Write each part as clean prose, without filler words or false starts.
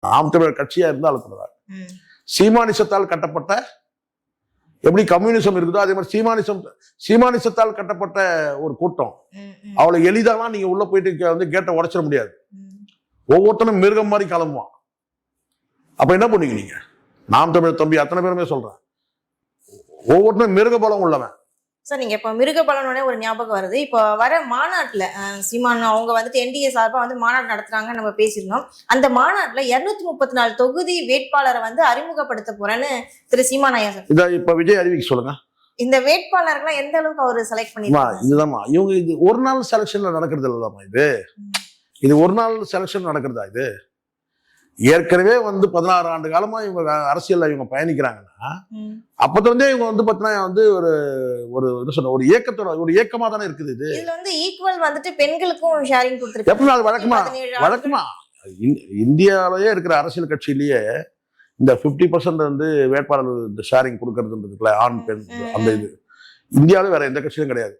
நாம் தமிழர் கட்சியா இருந்தா அழுத்துறதா? சீமானிசத்தால் கட்டப்பட்ட எப்படி கம்யூனிசம் இருக்குதோ அதே மாதிரி சீமானிசத்தால் கட்டப்பட்ட ஒரு கூட்டம். அவளை எளிதாலாம் நீங்க உள்ள போயிட்டு வந்து கேட்டை உடைச்சிட முடியாது. ஒவ்வொருத்தனும் மிருகம் மாதிரி கிளம்புவான். அப்ப என்ன பண்ணுவீங்க நீங்க? நாம் தமிழர் தம்பி அத்தனை பேருமே சொல்றேன், ஒவ்வொருத்தரும் மிருக பலம் உள்ளவன். சார் நீங்க இப்ப மிருக பலனோட ஒரு ஞாபகம் வருது. இப்போ வர மாநாட்டுல சீமான் அவங்க வந்துட்டு என்டிஏ சார்பா வந்து மாநாடு நடத்துறாங்க, நம்ம பேசியிருந்தோம். அந்த மாநாட்டுல 234 தொகுதி வேட்பாளரை வந்து அறிமுகப்படுத்த போறேன்னு திரு சீமான் ஐயா சார் இதை இப்ப விஜய் அறிவிக்க சொல்லுங்க. இந்த வேட்பாளர்கள் எந்த அளவுக்கு அவர் செலக்ட் பண்ணிருக்காங்க? இதுதான்மா இவங்க இது ஒரு நாள் செலக்ஷன்ல நடக்கிறது இல்லதாம்மா. இது ஒரு நாள் செலக்ஷன் நடக்கிறதா? இது ஏற்கனவே வந்து 16 ஆண்டு காலமா இவங்க அரசியல்ல இவங்க பயணிக்கிறாங்கன்னா அப்பத்திலிருந்தே இவங்க வந்து பாத்தீங்கன்னா வந்து ஒரு என்ன சொல்ற ஒரு ஏக்கத்தோட ஒரு ஏக்கமா தானே இருக்குது. இதுல வந்து ஈக்குவல் வந்துட்டு பெண்களுக்கும் ஷேரிங் கொடுத்துருக்காங்க. எப்படி அது வழக்கமா இந்தியாவிலேயே இருக்கிற அரசியல் கட்சியிலேயே இந்த 50% வந்து வேட்பாளர் இந்த ஷேரிங் கொடுக்கறதுன்றதுக்குள்ள ஆண் பெண் அந்த இது இந்தியாவிலே வேற எந்த கட்சியும் கிடையாது.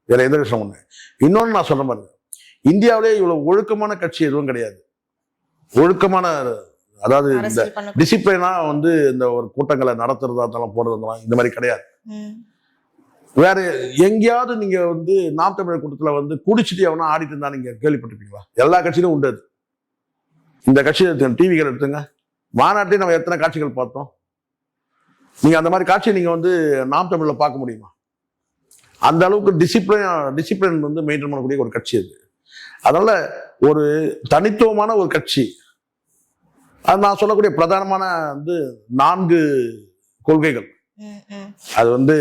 வேற எந்த கட்சியும் ஒண்ணு. இன்னொன்னு நான் சொல்ற மாதிரி இந்தியாவிலே இவ்வளவு ஒழுக்கமான கட்சி எதுவும் கிடையாது. ஒழுக்கமான அதாவது இந்த டிசிப்ளினா வந்து இந்த ஒரு கூட்டங்களை நடத்துறதா இருந்தாலும் போடுறதா இருந்தாலும் இந்த மாதிரி கிடையாது. வேற எங்கேயாவது நீங்க வந்து நாம் தமிழர் கூட்டத்துல வந்து குடிச்சிட்டு எவனா ஆடிட்டு இருந்தா நீங்க கேள்விப்பட்டிருப்பீங்களா? எல்லா கட்சியிலும் உண்டு. இந்த கட்சி டிவிகள் எடுத்துங்க, மாநாட்டில் நம்ம எத்தனை காட்சிகள் பார்த்தோம். நீங்க அந்த மாதிரி காட்சியை நீங்க வந்து நாம் தமிழ்ல பார்க்க முடியுமா? அந்த அளவுக்கு டிசிப்ளின் வந்து மெயின்டைன் பண்ணக்கூடிய ஒரு கட்சி அது. அதனால ஒரு தனித்துவமான ஒரு கட்சி. அது நான் சொல்லக்கூடிய பிரதானமான வந்து 4 கொள்கைகள். அது வந்து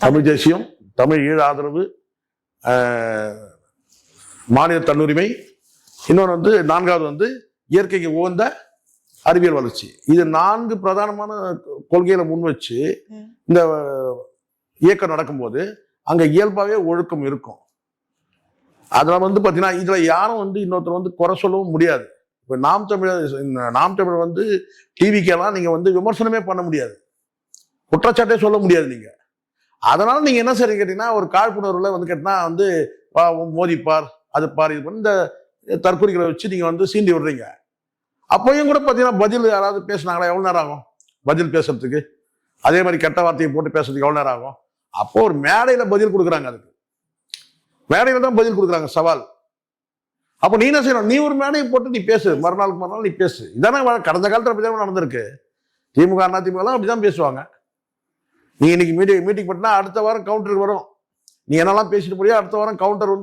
தமிழ் தேசியம், தமிழ் ஈழ ஆதரவு, மாநில தன்னுரிமை, இன்னொன்று வந்து 4வது வந்து இயற்கைக்கு உகந்த அறிவியல் வளர்ச்சி. இது 4 பிரதானமான கொள்கைகளை முன் வச்சு இந்த இயக்கம் நடக்கும்போது அங்க இயல்பாவே ஒழுக்கம் இருக்கும். அதுல வந்து பாத்தீங்கன்னா இதுல யாரும் வந்து இன்னொருத்தர் வந்து குறை சொல்லவும் முடியாது. இப்ப நாம் தமிழர் வந்து டிவிக்கெல்லாம் நீங்க வந்து விமர்சனமே பண்ண முடியாது, குற்றச்சாட்டே சொல்ல முடியாது நீங்க. அதனால நீங்க என்ன சரி கேட்டீங்கன்னா ஒரு காழ்ப்புணர்வுல வந்து கேட்டீங்கன்னா வந்து மோதி பார் அது பார் இது இந்த தற்கொலைகளை வச்சு நீங்க வந்து சீண்டி விடுறீங்க. அப்பயும் கூட பாத்தீங்கன்னா பதில் யாராவது பேசினாங்களா எவ்வளவு நேரம் ஆகும் பதில் பேசுறதுக்கு? அதே மாதிரி கெட்ட வார்த்தையை போட்டு பேசுறதுக்கு எவ்வளவு நேரம் ஆகும்? அப்போ ஒரு மேடையில பதில் கொடுக்குறாங்க, அதுக்கு மேடையில தான் பதில் கொடுக்குறாங்க, சவால். அப்போ நீ என்ன செய்யணும்? நீ ஒரு மேடையை போட்டு நீ பேசு, மறுநாளுக்கு மறுநாள் நீ பேசு. இதானே கடந்த காலத்துல அப்படிதான் நடந்திருக்கு. திமுக அதிமுக எல்லாம் அப்படிதான் பேசுவாங்க. நீ இன்னைக்கு மீட்டிங் பண்ணா அடுத்த வாரம் கவுண்டருக்கு வரும். நீ என்னெல்லாம் பேசிட்டு போறியோ அடுத்த வாரம் கவுண்டர் வந்து